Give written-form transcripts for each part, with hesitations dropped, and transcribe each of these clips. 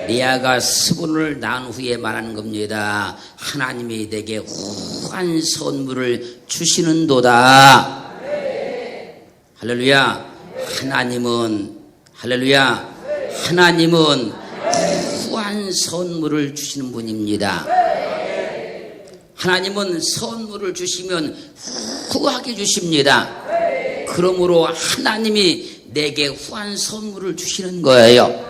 레아가 스불을 낳은 후에 말하는 겁니다. 하나님이 내게 후한 선물을 주시는도다. 할렐루야. 하나님은 후한 선물을 주시는 분입니다. 하나님은 선물을 주시면 후하게 주십니다. 그러므로 하나님이 내게 후한 선물을 주시는 거예요.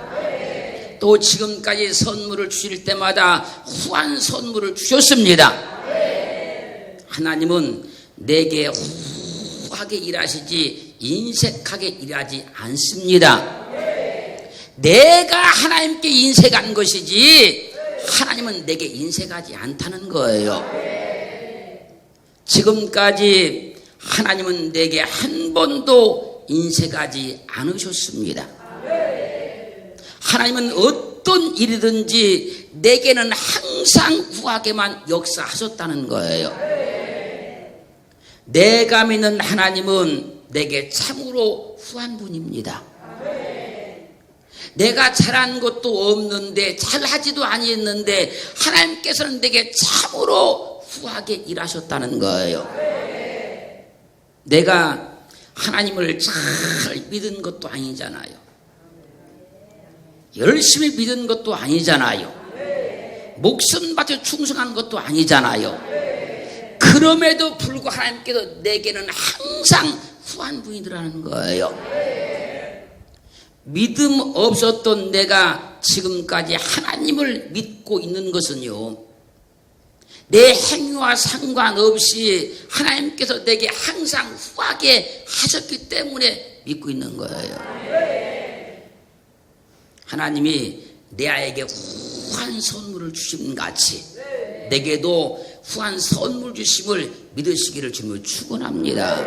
또 지금까지 선물을 주실 때마다 후한 선물을 주셨습니다. 하나님은 내게 후하게 일하시지 인색하게 일하지 않습니다. 내가 하나님께 인색한 것이지 하나님은 내게 인색하지 않다는 거예요. 지금까지 하나님은 내게 한 번도 인색하지 않으셨습니다. 하나님은 어떤 일이든지 내게는 항상 후하게만 역사하셨다는 거예요. 내가 믿는 하나님은 내게 참으로 후한 분입니다. 내가 잘한 것도 없는데 잘하지도 아니했는데 하나님께서는 내게 참으로 후하게 일하셨다는 거예요. 내가 하나님을 잘 믿은 것도 아니잖아요. 열심히 믿은 것도 아니잖아요. 목숨 바쳐 충성한 것도 아니잖아요. 그럼에도 불구하고 하나님께서 내게는 항상 후한 분이더라는 거예요. 믿음 없었던 내가 지금까지 하나님을 믿고 있는 것은요, 내 행위와 상관없이 하나님께서 내게 항상 후하게 하셨기 때문에 믿고 있는 거예요. 하나님이 레아에게 후한 선물을 주신 같이 내게도 후한 선물 주심을 믿으시기를 주며 축원합니다.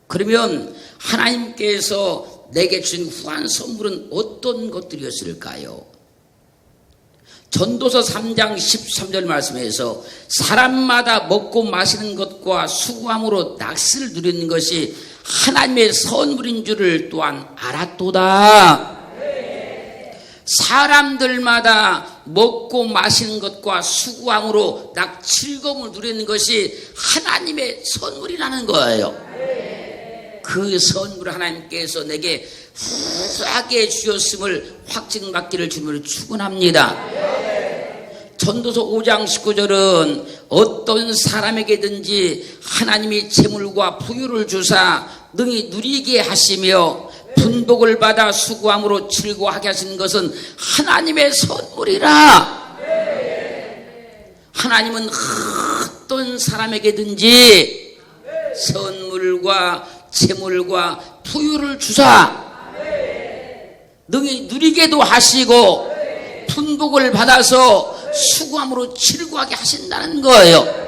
그러면 하나님께서 내게 주신 후한 선물은 어떤 것들이었을까요? 전도서 3장 13절 말씀에서 사람마다 먹고 마시는 것과 수고함으로 낙스를 누리는 것이 하나님의 선물인 줄을 또한 알았도다. 사람들마다 먹고 마시는 것과 수고함으로 즐거움을 누리는 것이 하나님의 선물이라는 거예요. 그 선물을 하나님께서 내게 후하게 주셨음을 확증받기를 주님으로 축원합니다. 전도서 5장 19절은 어떤 사람에게든지 하나님이 재물과 부유를 주사 능히 누리게 하시며 분복을 받아 수고함으로 즐거워하게 하시는 것은 하나님의 선물이라. 하나님은 어떤 사람에게든지 선물과 재물과 부유를 주사 능히 누리게도 하시고 분복을 받아서 수고함으로 즐거워하게 하신다는 거예요.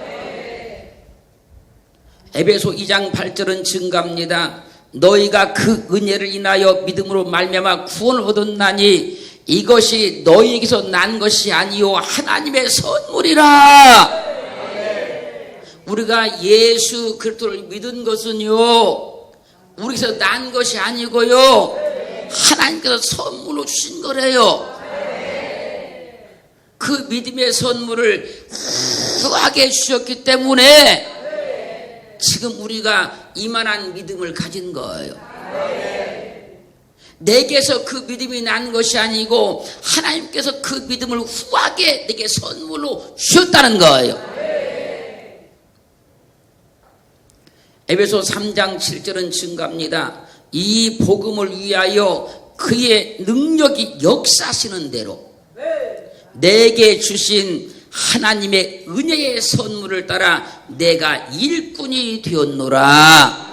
에베소 2장 8절은 증가합니다. 너희가 그 은혜를 인하여 믿음으로 말미암아 구원을 얻었나니 이것이 너희에게서 난 것이 아니요 하나님의 선물이라. 우리가 예수 그리스도를 믿은 것은요 우리에게서 난 것이 아니고요 하나님께서 선물로 주신 거래요. 그 믿음의 선물을 후하게 주셨기 때문에 지금 우리가 이만한 믿음을 가진 거예요. 내게서 그 믿음이 난 것이 아니고 하나님께서 그 믿음을 후하게 내게 선물로 주셨다는 거예요. 에베소 3장 7절은 증가합니다. 이 복음을 위하여 그의 능력이 역사하시는 대로 내게 주신 하나님의 은혜의 선물을 따라 내가 일꾼이 되었노라.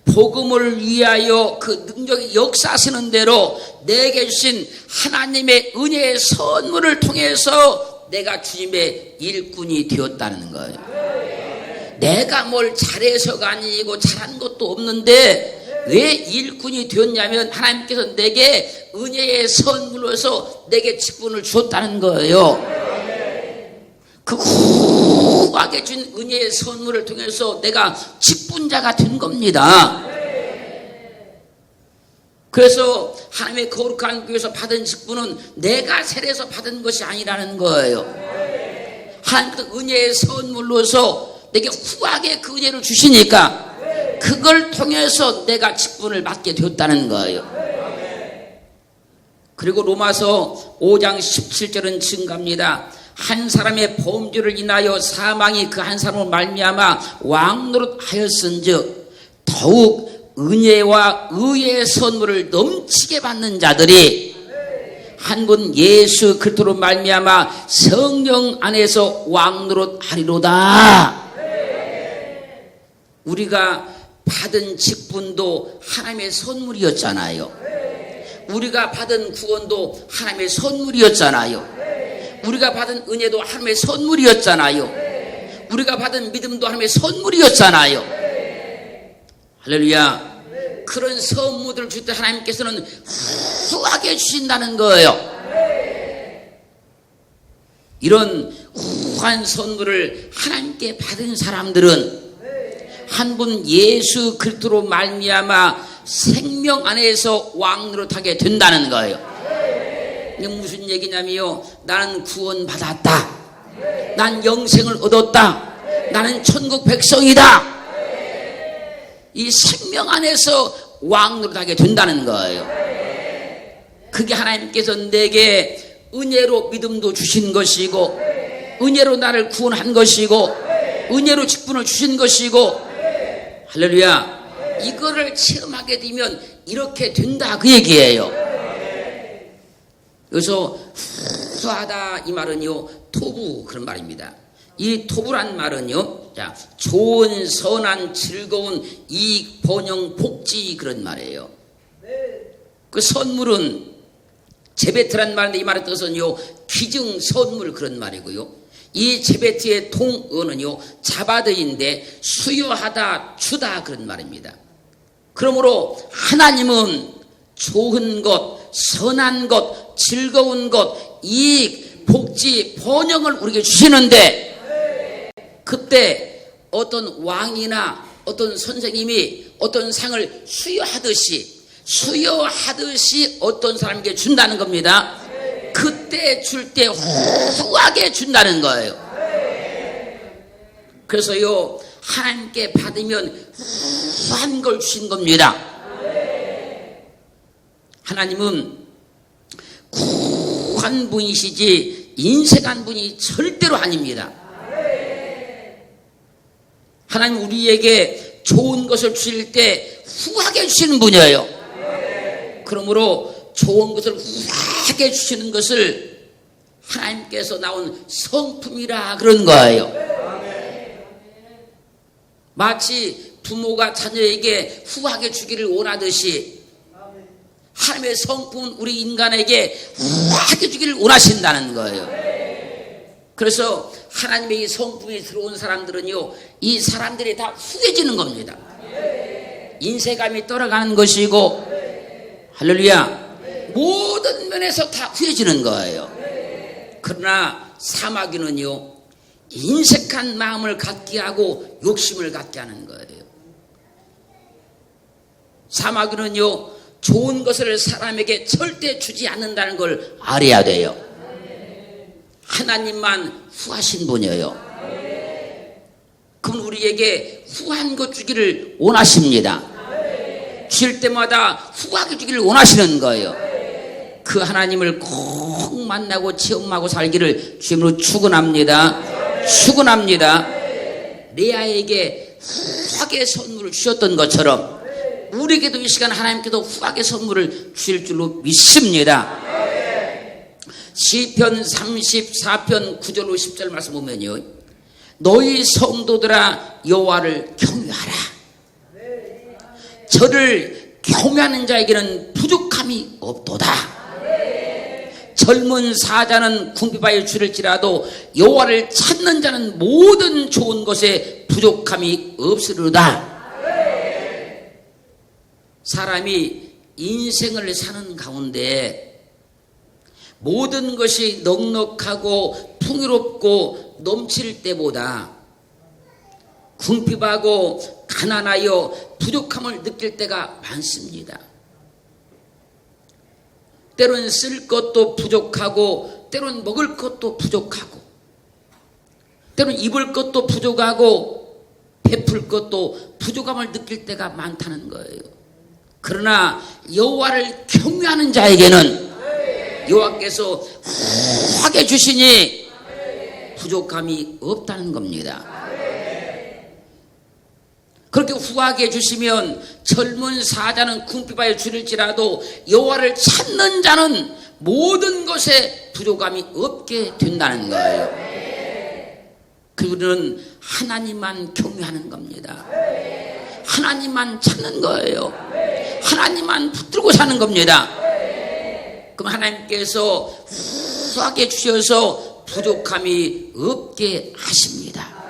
복음을 위하여 그 능력이 역사하시는 대로 내게 주신 하나님의 은혜의 선물을 통해서 내가 주님의 일꾼이 되었다는 거예요. 내가 뭘 잘해서가 아니고 잘한 것도 없는데 왜 일꾼이 되었냐면 하나님께서 내게 은혜의 선물로서 내게 직분을 주었다는 거예요. 그 후하게 준 은혜의 선물을 통해서 내가 직분자가 된 겁니다. 그래서 하나님의 거룩한 교회에서 받은 직분은 내가 세례에서 받은 것이 아니라는 거예요. 하나님께서 은혜의 선물로서 내게 후하게 그 은혜를 주시니까 그걸 통해서 내가 직분을 받게 되었다는 거예요. 그리고 로마서 5장 17절은 증가합니다. 한 사람의 범죄를 인하여 사망이 그 한 사람으로 말미암아 왕노릇하였은즉 더욱 은혜와 의의 선물을 넘치게 받는 자들이 한 분 예수 그리스도로 말미암아 성령 안에서 왕노릇하리로다. 우리가 받은 직분도 하나님의 선물이었잖아요. 우리가 받은 구원도 하나님의 선물이었잖아요. 우리가 받은 은혜도 하나님의 선물이었잖아요. 우리가 받은 믿음도 하나님의 선물이었잖아요. 할렐루야. 그런 선물을 줄 때 하나님께서는 후하게 주신다는 거예요. 이런 후한 선물을 하나님께 받은 사람들은 한 분 예수 그리스도로 말미암아 생명 안에서 왕노릇하게 된다는 거예요. 이게 무슨 얘기냐면요, 나는 구원받았다, 난 영생을 얻었다, 나는 천국 백성이다, 이 생명 안에서 왕노릇하게 된다는 거예요. 그게 하나님께서 내게 은혜로 믿음도 주신 것이고, 은혜로 나를 구원한 것이고, 은혜로 직분을 주신 것이고, 할렐루야. 이거를 체험하게 되면 이렇게 된다 그 얘기예요. 그래서 후하다 이 말은요, 토부 그런 말입니다. 이 토부란 말은요, 자, 좋은 선한 즐거운 이익 번영 복지 그런 말이에요. 그 선물은 제베트란 말인데 이 말의 뜻은요, 기증 선물 그런 말이고요. 이 제베트의 통어는요, 자바드인데 수여하다 주다 그런 말입니다. 그러므로 하나님은 좋은 것, 선한 것, 즐거운 것, 이익, 복지, 번영을 우리에게 주시는데, 그때 어떤 왕이나 어떤 선생님이 어떤 상을 수여하듯이 어떤 사람에게 준다는 겁니다. 그때 줄 때 후하게 준다는 거예요. 그래서요, 하나님께 받으면 후한 걸 주신 겁니다. 하나님은 구한 분이시지 인색한 분이 절대로 아닙니다. 하나님 우리에게 좋은 것을 주실 때 후하게 주시는 분이에요. 그러므로 좋은 것을 후하게 주시는 것을 하나님께서 나온 성품이라 그런 거예요. 마치 부모가 자녀에게 후하게 주기를 원하듯이 하나님의 성품은 우리 인간에게 후하게 주기를 원하신다는 거예요. 그래서 하나님의 이 성품이 들어온 사람들은요, 이 사람들이 다 후해지는 겁니다. 인색감이 떨어가는 것이고, 할렐루야, 모든 면에서 다 후해지는 거예요. 그러나 사마귀는요, 인색한 마음을 갖게 하고 욕심을 갖게 하는 거예요. 사마귀는요, 좋은 것을 사람에게 절대 주지 않는다는 걸 알아야 돼요. 하나님만 후하신 분이에요. 그럼 우리에게 후한 것 주기를 원하십니다. 줄 때마다 후하게 주기를 원하시는 거예요. 그 하나님을 꼭 만나고 체험하고 살기를 주님으로 축원합니다. 축원합니다. 레아에게 후하게 선물을 주셨던 것처럼 우리에게도 이 시간 하나님께도 후하게 선물을 주실 줄로 믿습니다. 시편 34편 9절로 10절 말씀 보면요, 너희 성도들아 여호와를 경외하라. 저를 경외하는 자에게는 부족함이 없도다. 젊은 사자는 궁핍하여 줄일지라도 여호와를 찾는 자는 모든 좋은 것에 부족함이 없으리로다. 사람이 인생을 사는 가운데 모든 것이 넉넉하고 풍요롭고 넘칠 때보다 궁핍하고 가난하여 부족함을 느낄 때가 많습니다. 때로는 쓸 것도 부족하고 때로는 먹을 것도 부족하고 때로는 입을 것도 부족하고 베풀 것도 부족함을 느낄 때가 많다는 거예요. 그러나 여호와를 경외하는 자에게는 여호와께서 후하게 주시니 부족함이 없다는 겁니다. 그렇게 후하게 주시면 젊은 사자는 궁핍하여 줄일지라도 여호와를 찾는 자는 모든 것에 부족함이 없게 된다는 거예요. 그들은 하나님만 경외하는 겁니다. 하나님만 찾는 거예요. 하나님만 붙들고 사는 겁니다. 그럼 하나님께서 후하게 주셔서 부족함이 없게 하십니다.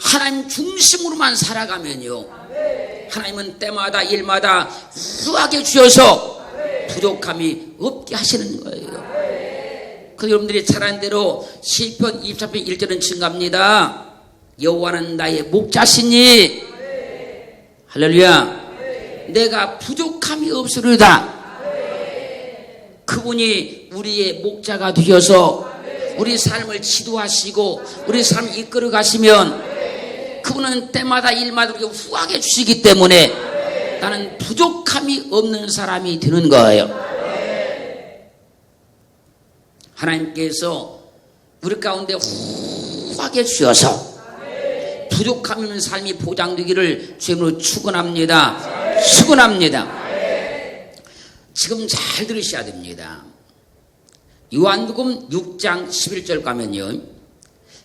하나님 중심으로만 살아가면요, 하나님은 때마다 일마다 후하게 주셔서 부족함이 없게 하시는 거예요. 그 여러분들이 잘 아는 대로 시편 24편 1절은 증가합니다. 여호와는 나의 목자시니 할렐루야, 내가 부족함이 없으리다. 그분이 우리의 목자가 되셔서 우리 삶을 지도하시고 우리 삶을 이끌어 가시면 그분은 때마다 일마다 우리가 후하게 주시기 때문에 나는 부족함이 없는 사람이 되는 거예요. 하나님께서 우리 가운데 후하게 주셔서 부족함이 없는 삶이 보장되기를 주님으로 축원합니다. 축원합니다. 지금 잘 들으셔야 됩니다. 요한복음 6장 11절 가면요,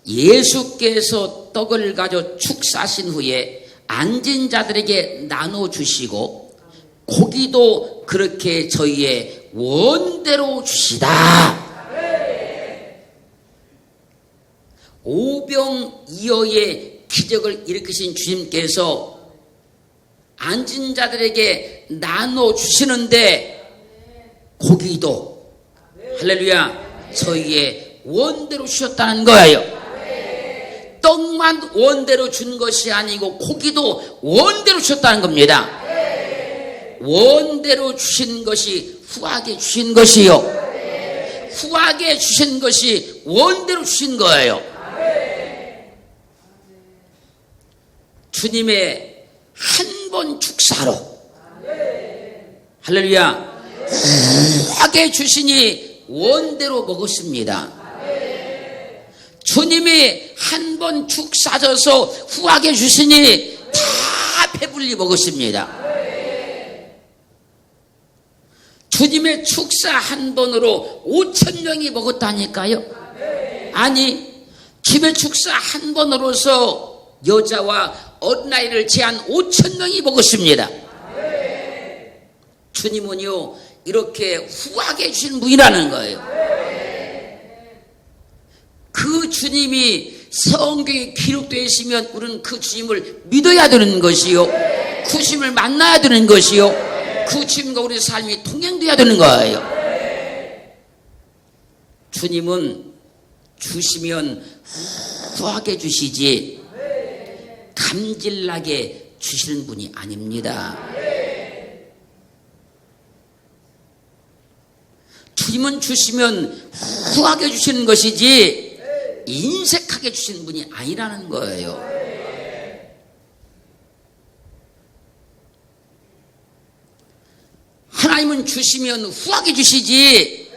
예수께서 떡을 가져 축사하신 후에 앉은 자들에게 나눠주시고 고기도 그렇게 저희의 원대로 주시다. 오병이어의 기적을 일으키신 주님께서 앉은 자들에게 나눠주시는데 고기도 할렐루야 저희의 원대로 주셨다는 거예요. 떡만 원대로 준 것이 아니고 고기도 원대로 주셨다는 겁니다. 원대로 주신 것이 후하게 주신 것이요, 후하게 주신 것이 원대로 주신 거예요. 주님의 한 번 축사로 할렐루야 후하게 주시니 원대로 먹었습니다. 주님이 한 번 축사져서 후하게 주시니 다 배불리 먹었습니다. 주님의 축사 한 번으로 5,000명이 먹었다니까요. 아니, 주님의 축사 한 번으로서 여자와 어린아이를 제한 5,000명이 먹었습니다. 주님은요 이렇게 후하게 주신 분이라는 거예요. 그 주님이 성경에 기록되어 있으면 우리는 그 주님을 믿어야 되는 것이요, 그 주님을 만나야 되는 것이요, 그 주님과 우리의 삶이 통행돼야 되는 거예요. 주님은 주시면 후하게 주시지 감질나게 주시는 분이 아닙니다. 주님은 주시면 후하게 주시는 것이지 인색하게 주시는 분이 아니라는 거예요. 하나님은 주시면 후하게 주시지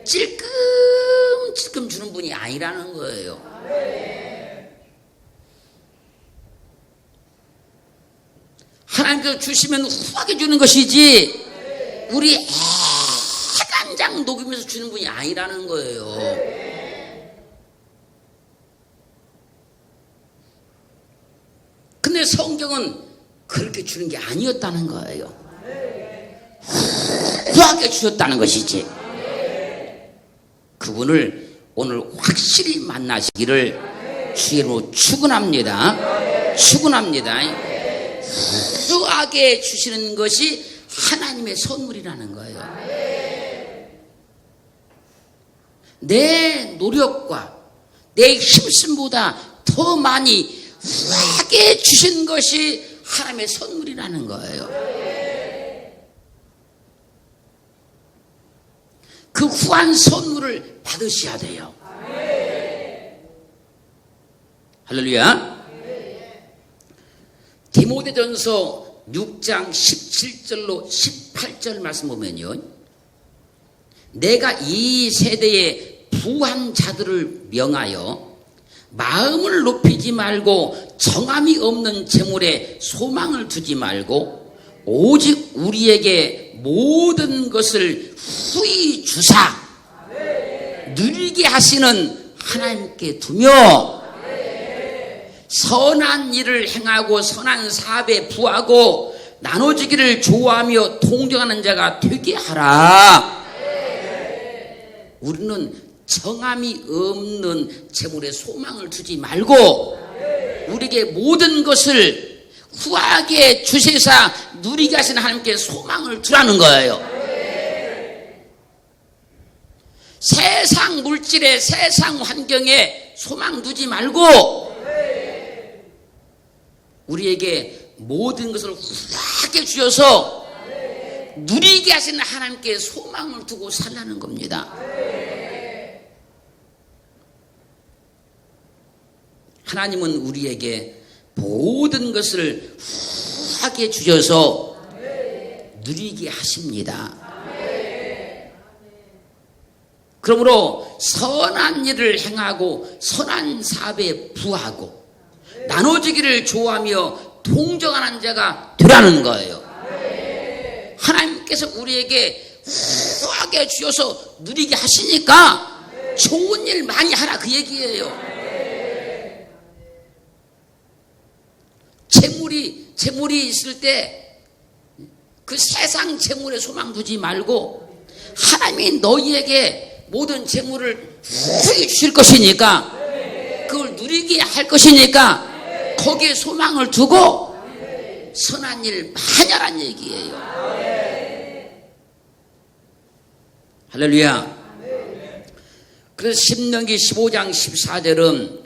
찔끔찔끔 주는 분이 아니라는 거예요. 하나님께서 주시면 후하게 주는 것이지 우리 해간장 녹이면서 주는 분이 아니라는 거예요. 근데 성경은 그렇게 주는 게 아니었다는 거예요. 후하게 주셨다는 것이지. 그분을 오늘 확실히 만나시기를 주의로 축원합니다. 축원합니다. 후하게 주시는 것이 하나님의 선물이라는 거예요. 내 노력과 내 힘씀보다 더 많이 후하게 주신 것이 하나님의 선물이라는 거예요. 그 후한 선물을 받으셔야 돼요. 할렐루야. 디모데전서 6장 17절로 18절 말씀 보면요, 내가 이 세대의 부한 자들을 명하여 마음을 높이지 말고 정함이 없는 재물에 소망을 두지 말고 오직 우리에게 모든 것을 후히 주사 누리게 하시는 하나님께 두며 선한 일을 행하고 선한 사업에 부하고 나눠주기를 좋아하며 동정하는 자가 되게 하라. 우리는 정함이 없는 재물에 소망을 두지 말고 우리에게 모든 것을 후하게 주시사 누리게 하시는 하나님께 소망을 두라는 거예요. 세상 물질에 세상 환경에 소망 두지 말고 우리에게 모든 것을 후하게 주셔서 누리게 하시는 하나님께 소망을 두고 살라는 겁니다. 하나님은 우리에게 모든 것을 후하게 주셔서 누리게 하십니다. 그러므로 선한 일을 행하고 선한 사업에 부하고 나눠주기를 좋아하며 동정하는 자가 되라는 거예요. 하나님께서 우리에게 후하게 주셔서 누리게 하시니까 좋은 일 많이 하라 그 얘기예요. 재물이 있을 때 그 세상 재물에 소망 두지 말고 하나님이 너희에게 모든 재물을 후히 주실 것이니까 그걸 누리게 할 것이니까 거기에 소망을 두고 선한 일 많이 하란 얘기예요. 할렐루야. 그래서 신명기 15장 14절은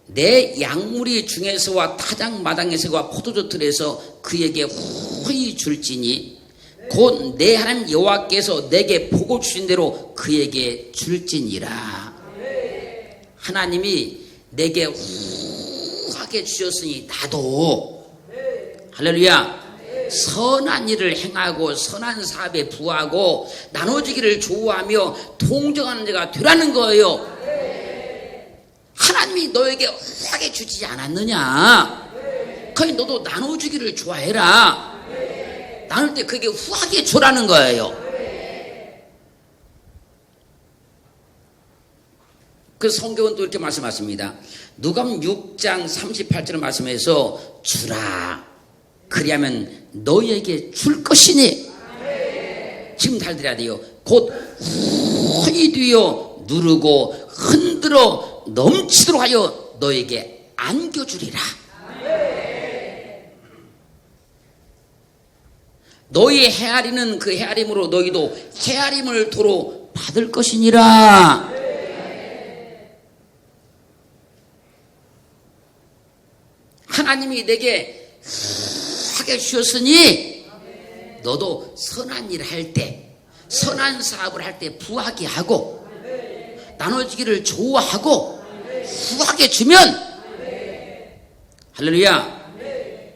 내 양무리 중에서와 타작 마당에서와 포도주 틀에서 그에게 후히 줄지니 곧 내 하나님 여호와께서 내게 복을 주신 대로 그에게 줄지니라. 하나님이 내게 후하게 주셨으니 나도 할렐루야 선한 일을 행하고 선한 사업에 부하고 나눠주기를 좋아하며 동정하는 자가 되라는 거예요. 하나님이 너에게 후하게 주지 않았느냐? 그러니 너도 나눠주기를 좋아해라. 나눌 때 그게 후하게 주라는 거예요. 그래서 성경은 또 이렇게 말씀하십니다. 누가복음 6장 38절 말씀에서 주라 그리하면 너희에게 줄 것이니 지금 잘 들어야 돼요. 곧 후히 뒤어 누르고 흔들어 넘치도록 하여 너에게 안겨주리라. 너희 헤아리는 그 헤아림으로 너희도 헤아림을 도로 받을 것이니라. 하나님이 내게 하게 주셨으니 너도 선한 일을 할 때 선한 사업을 할 때 부하게 하고 나눠주기를 좋아하고 후하게 주면 할렐루야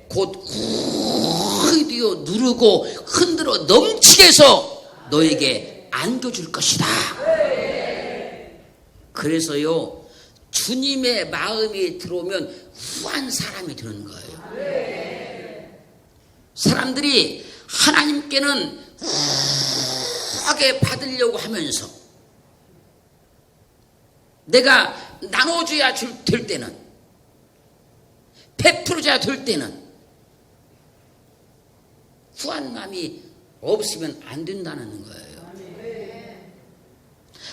곧 후히 뒤어 누르고 흔들어 넘치게 해서 너에게 안겨줄 것이다. 그래서요 주님의 마음이 들어오면 후한 사람이 되는 거예요. 사람들이 하나님께는 후하게 받으려고 하면서 내가 나눠줘야 될 때는 베풀어줘야 될 때는 후한 마음이 없으면 안 된다는 거예요.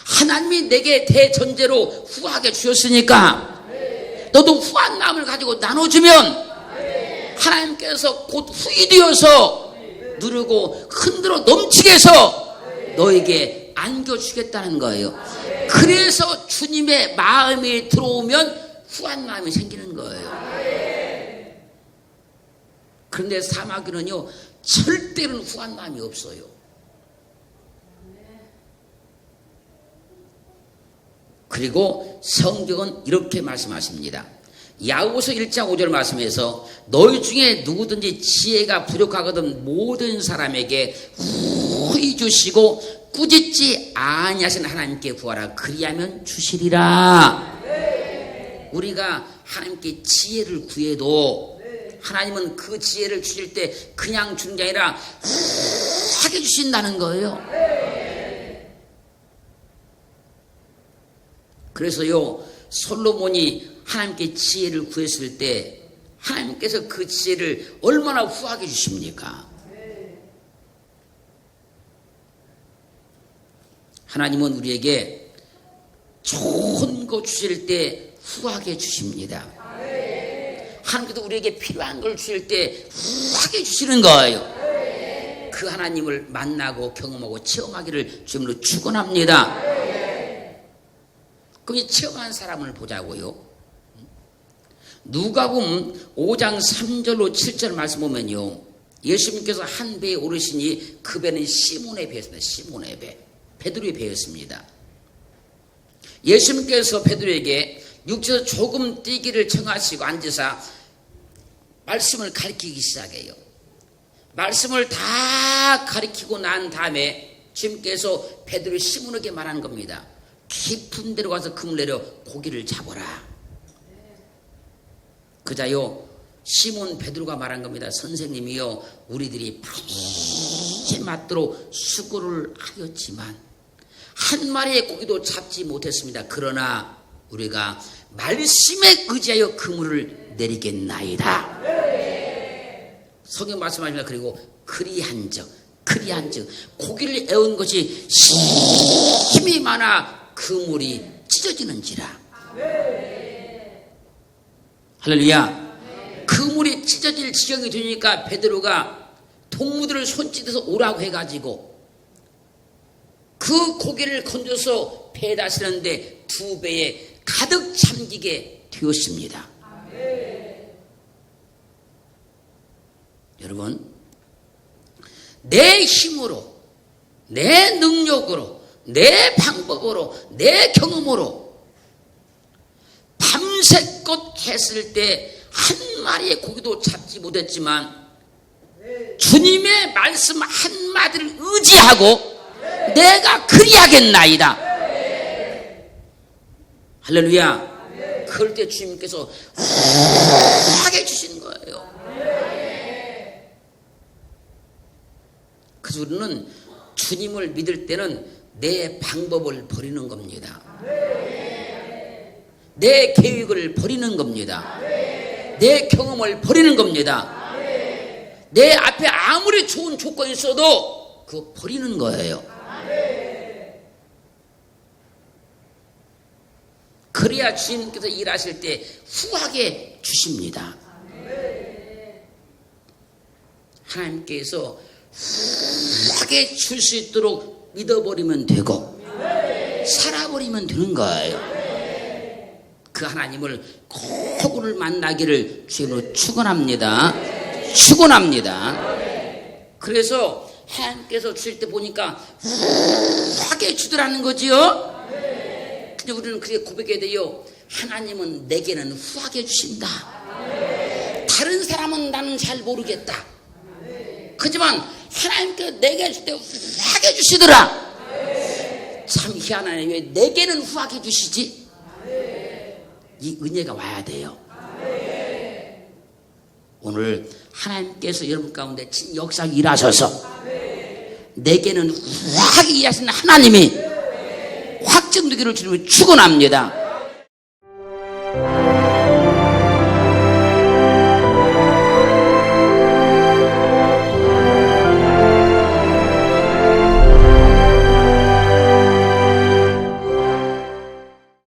하나님이 내게 대전제로 후하게 주셨으니까 너도 후한 마음을 가지고 나눠주면 하나님께서 곧 후히 되어서 누르고 흔들어 넘치게 해서 너에게 안겨주겠다는 거예요. 그래서 주님의 마음이 들어오면 후한 마음이 생기는 거예요. 그런데 사마귀는요 절대로 후한 마음이 없어요. 그리고 성경은 이렇게 말씀하십니다. 야고보서 1장 5절 말씀에서 너희 중에 누구든지 지혜가 부족하거든 모든 사람에게 후히 주시고 꾸짖지 아니하신 하나님께 구하라 그리하면 주시리라. 우리가 하나님께 지혜를 구해도 하나님은 그 지혜를 주실 때 그냥 주는 게 아니라 후하게 주신다는 거예요. 그래서요, 솔로몬이 하나님께 지혜를 구했을 때 하나님께서 그 지혜를 얼마나 후하게 주십니까? 하나님은 우리에게 좋은 거 주실 때 후하게 주십니다. 하나님께서 우리에게 필요한 걸 주실 때 후하게 주시는 거예요. 그 하나님을 만나고 경험하고 체험하기를 주님으로 축원합니다. 그럼 이 체험한 사람을 보자고요. 누가복음 5장 3절로 7절 말씀 보면요, 예수님께서 한 배에 오르시니 그 배는 시몬의 배였습니다. 시몬의 배, 베드로의 배였습니다. 예수님께서 베드로에게 육지에서 조금 뛰기를 청하시고 앉으사 말씀을 가르치기 시작해요. 말씀을 다 가르치고 난 다음에 주님께서 베드로 시몬에게 말하는 겁니다. 깊은 데로 가서 그물 내려 고기를 잡아라. 그자요, 시몬 베드로가 말한 겁니다. 선생님이요, 우리들이 밤새 맞도록 수고를 하였지만 한 마리의 고기도 잡지 못했습니다. 그러나 우리가 말씀에 의지하여 그물을 내리겠나이다. 성경 말씀하십니다. 그리고 그리한즉 고기를 애운 것이 힘이 많아 그물이 찢어지는지라. 할렐루야. 그물이 찢어질 지경이 되니까 베드로가 동무들을 손짓해서 오라고 해가지고 그 고기를 건져서 배에다 실었는데 두 배에 가득 잠기게 되었습니다. 여러분, 내 힘으로, 내 능력으로, 내 방법으로, 내 경험으로 밤새껏 했을 때 한 마리의 고기도 잡지 못했지만 주님의 말씀 한마디를 의지하고 내가 그리하겠나이다. 할렐루야. 그럴 때 주님께서 하게 주시는 거예요. 그래서 우리는 주님을 믿을 때는 내 방법을 버리는 겁니다. 내 계획을 버리는 겁니다. 내 경험을 버리는 겁니다. 내 앞에 아무리 좋은 조건이 있어도 그거 버리는 거예요. 그래야 주님께서 일하실 때 후하게 주십니다. 하나님께서 후하게 줄 수 있도록 믿어버리면 되고 살아버리면 되는 거예요. 그 하나님을 꼭 오늘 만나기를 주님으로 축원합니다. 축원합니다. 그래서 하나님께서 주실 때 보니까 후하게 주더라는 거지요. 근데 우리는 그렇게 고백해야 돼요. 하나님은 내게는 후하게 주신다. 다른 사람은 나는 잘 모르겠다. 그렇지만 하나님께서 내게 줄 때 후하게 주시더라. 참 희한하네. 왜 내게는 후하게 주시지? 이 은혜가 와야 돼요. 오늘 하나님께서 여러분 가운데 역사 일하셔서 내게는 후하게 일하시는 하나님이 확증되기를 주님을 축원합니다.